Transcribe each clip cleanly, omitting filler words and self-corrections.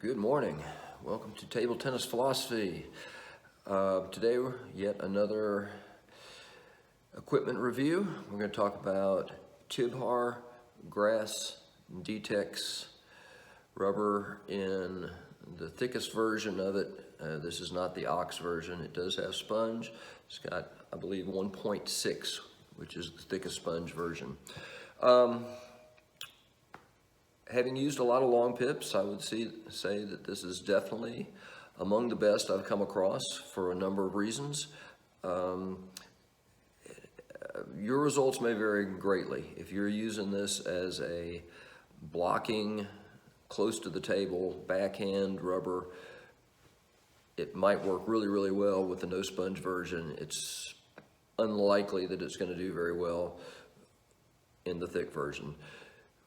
Good morning. Welcome to Table Tennis Philosophy. Today, yet another equipment review. We're going to talk about Tibhar grass D.Tecs rubber in the thickest version of it. This is not the ox version. It does have sponge. It's got, I believe, 1.6, which is the thickest sponge version. Having used a lot of long pips, I would say that this is definitely among the best I've come across for a number of reasons. Your results may vary greatly. If you're using this as a blocking close to the table backhand rubber, it might work really, really well with the no sponge version. It's unlikely that it's going to do very well in the thick version.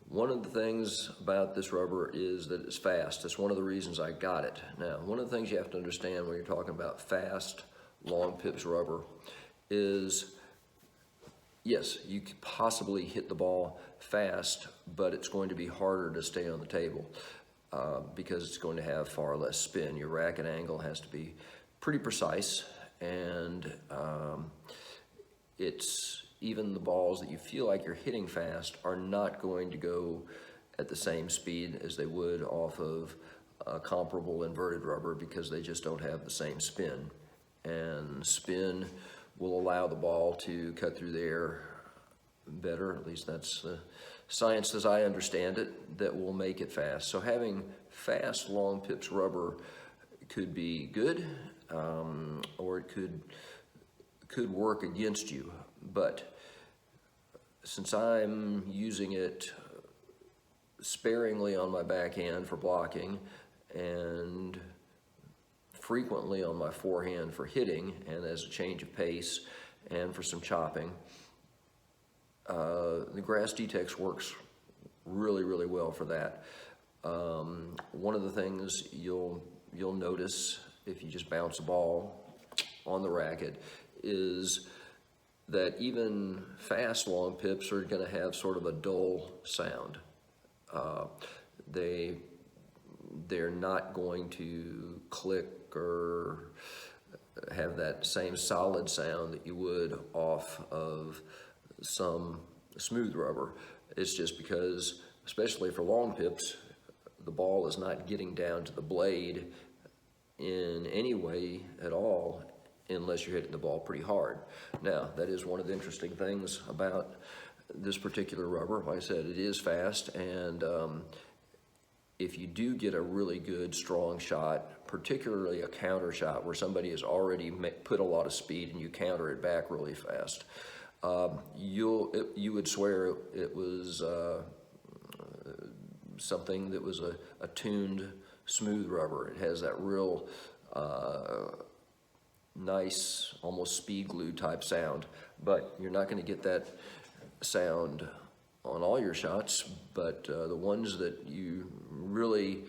One of the things about this rubber is that it's fast. That's one of the reasons I got it. Now, one of the things you have to understand when you're talking about fast, long pips rubber is, yes, you could possibly hit the ball fast, but it's going to be harder to stay on the table because it's going to have far less spin. Your racket angle has to be pretty precise, and even the balls that you feel like you're hitting fast are not going to go at the same speed as they would off of comparable inverted rubber because they just don't have the same spin. And spin will allow the ball to cut through the air better, at least that's the science as I understand it, that will make it fast. So having fast long pips rubber could be good, or it could work against you. But since I'm using it sparingly on my backhand for blocking and frequently on my forehand for hitting and as a change of pace and for some chopping, the grass D.Tecs works really, really well for that. One of the things you'll notice if you just bounce a ball on the racket is that even fast long pips are going to have sort of a dull sound. They're not going to click or have that same solid sound that you would off of some smooth rubber. It's just because, especially for long pips, the ball is not getting down to the blade in any way at all unless you're hitting the ball pretty hard. Now, that is one of the interesting things about this particular rubber. Like I said, it is fast, and if you do get a really good, strong shot, particularly a counter shot where somebody has already put a lot of speed and you counter it back really fast, you would swear it was something that was a tuned, smooth rubber. It has that real nice, almost speed glue type sound, but you're not going to get that sound on all your shots, but the ones that you really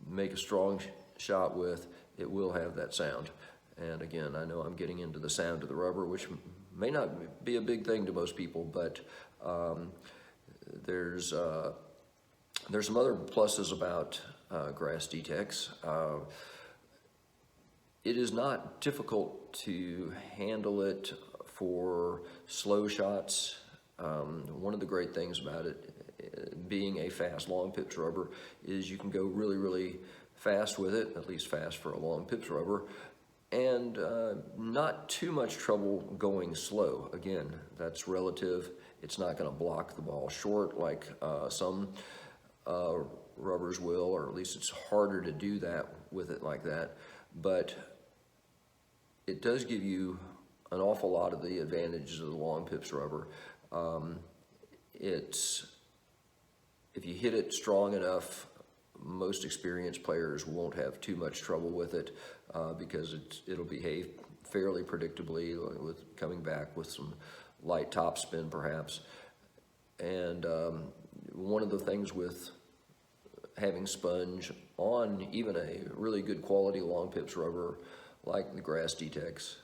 make a strong shot with, it will have that sound. And again, I know I'm getting into the sound of the rubber, which may not be a big thing to most people, but there's some other pluses about grass D.Tecs. It is not difficult to handle it for slow shots. One of the great things about it, being a fast long pips rubber, is you can go really, really fast with it, at least fast for a long pips rubber, and not too much trouble going slow. Again, that's relative. It's not going to block the ball short like some rubbers will, or at least it's harder to do that with it like that. But it does give you an awful lot of the advantages of the long pips rubber. If you hit it strong enough, most experienced players won't have too much trouble with it because it'll behave fairly predictably, with coming back with some light top spin perhaps. And one of the things with having sponge on even a really good quality long pips rubber like the grass D.Tecs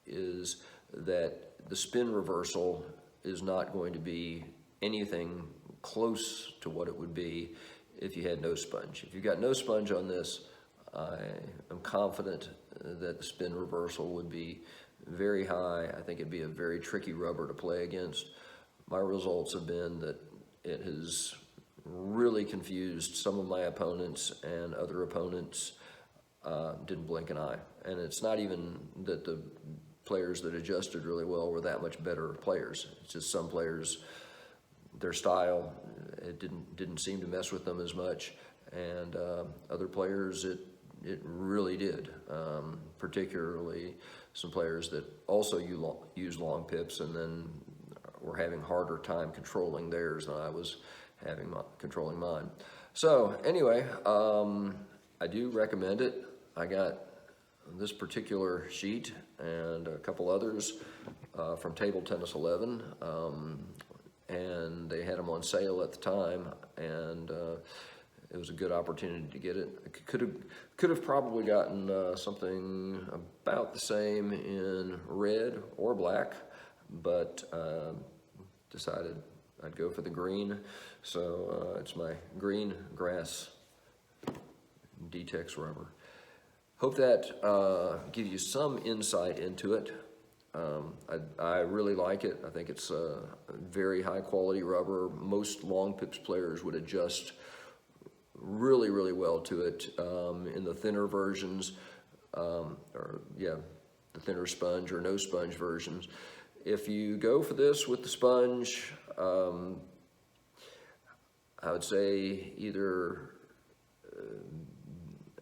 is that the spin reversal is not going to be anything close to what it would be if you had no sponge. If you've got no sponge on this, I am confident that the spin reversal would be very high. I think it'd be a very tricky rubber to play against. My results have been that it has really confused some of my opponents, and other opponents didn't blink an eye. And it's not even that the players that adjusted really well were that much better players. It's just some players, their style, it didn't seem to mess with them as much, and other players it really did. Particularly some players that also use long pips and then were having harder time controlling theirs than I was having controlling mine. So anyway, I do recommend it. I got this particular sheet and a couple others from Table Tennis 11, and they had them on sale at the time, and it was a good opportunity to get it. I could have probably gotten something about the same in red or black, but decided I'd go for the green. So it's my green grass D.Tecs rubber. Hope that gives you some insight into it. I really like it. I think it's a very high quality rubber. Most long pips players would adjust really, really well to it. In the thinner versions, the thinner sponge or no sponge versions. If you go for this with the sponge, I would say either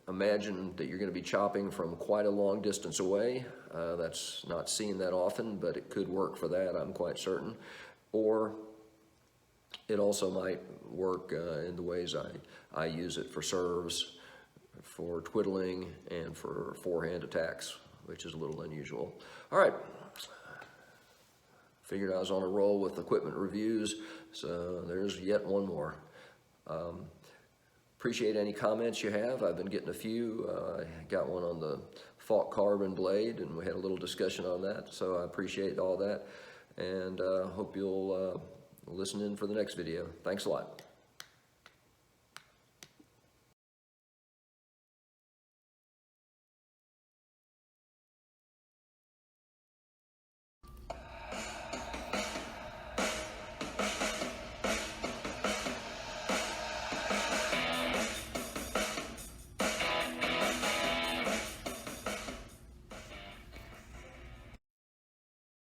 imagine that you're going to be chopping from quite a long distance away. That's not seen that often, but it could work for that, I'm quite certain. Or it also might work in the ways I use it for serves, for twiddling, and for forehand attacks, which is a little unusual. All right. Figured I was on a roll with equipment reviews, so there's yet one more. Appreciate any comments you have. I've been getting a few. I got one on the Falk carbon blade, and we had a little discussion on that, so I appreciate all that, and hope you'll listen in for the next video. Thanks a lot.